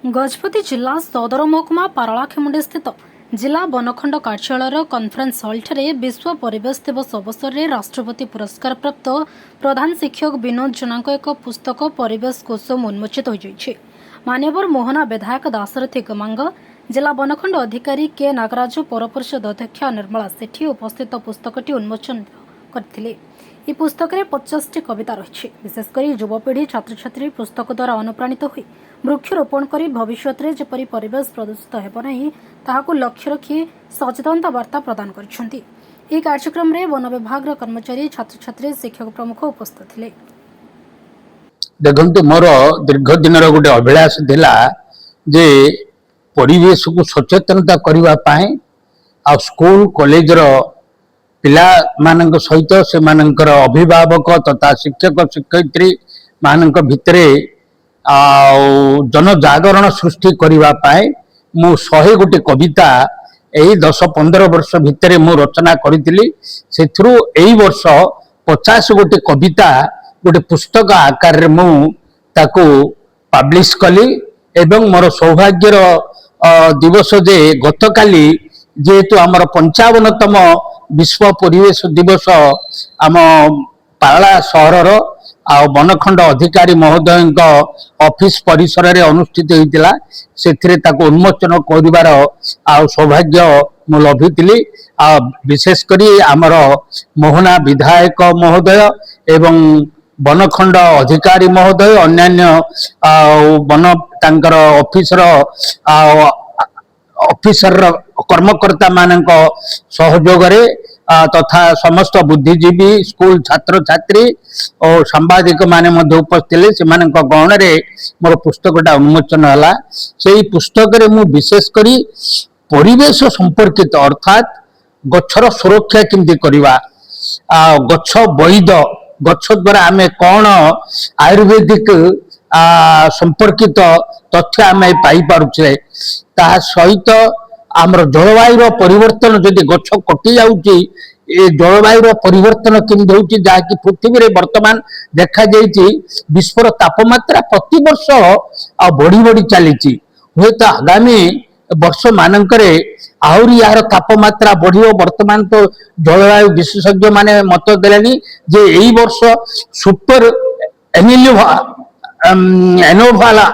गजपति जिला सदर महकुमा पारलाखेमुंडी स्थित जिला बनखंड कार्यालय कॉन्फ्रेंस हॉल ठारे विश्व परिवेश दिवस अवसर में राष्ट्रपति पुरस्कार प्राप्त प्रधान शिक्षक विनोद जेना एक पुस्तक परिवेश कोसम उन्मोचित हो जाइए। मान्यवर मोहना विधायक दाशरथी गमांग, जिला बनखंड अधिकारी के नागराज, पौर परिषद अध्यक्षा निर्मला सेठी उपस्थित पुस्तकटी उन्मोचन करथिले। यह पुस्तक में 50टी कविता रही। विशेषकर युवपीढ़ी छात्र छात्री पुस्तक द्वारा अनुप्राणित हो वृक्षरोपण कर भविष्य में जपरी परिवेश प्रदूषित हेब नहीं ताहाकु लक्ष्य रखी सचेतनता वार्ता प्रदान करछंती। यह कार्यक्रम में वन विभाग कर्मचारी, छात्र छात्री, शिक्षक प्रमुख उपस्थित थे। देखु मोर दीर्घ दिन गोटे अभिलाष थिला जे परिवेश को सचेतनता करने आ स्कूल कॉलेज पिला मान सहित से अभिभावक तथा शिक्षक शिक्षयित्री मान भितरे जनजागरण सृष्टि करने मु 100 गोटे कविता यही 10-15 वर्ष भितर मु रचना करी से वर्ष 50 गोटे कविता गोटे पुस्तक आकार मु ताकू पब्लिश कली एवं मोर सौभाग्यर दिवस जे गतकाली जेहेतु आमर 55तम विश्व परिवेश दिवस आम पारला सहर बनखंड अधिकारी महोदय ऑफिस परिसर रे अनुष्ठित होता से उन्मोचन कर सौभाग्य मु लभिली। विशेषकर आमर मोहना विधायक महोदय एवं बनखंड अधिकारी महोदय अन्यान्य वन तांकर ऑफिसर कर्मकर्ता मान सहयोग तथा समस्त बुद्धिजीवी, स्कूल छात्र छात्री और सांबादिक माने उपस्थित से गहन रे मोर पुस्तकटा उन्मोचन है। से पुस्तक रे मु विशेषकर परिवेश संपर्कित अर्थात गछर सुरक्षा केमती करवा, गछ वैद गछ द्वारा आमे कौन आयुर्वेदिक संपर्कित तथ्य आम पाई पारुछे, ता सहित आमर जलवायु परिवर्तन जदि गछ कटि जाउची जलवायु परिवर्तन केमती होउची जहाँकि पृथ्वी रे वर्तमान देखा जाइछि विश्वर तापमात्रा प्रति वर्ष बढ़ी बढ़ी चली हुए तो आगामी वर्ष मानकरे आहरी यार तापमात्रा बढ़ियो। वर्तमान तो जलवायु विशेषज्ञ माने मत देलानी जे एई वर्ष सुपर एनोवाला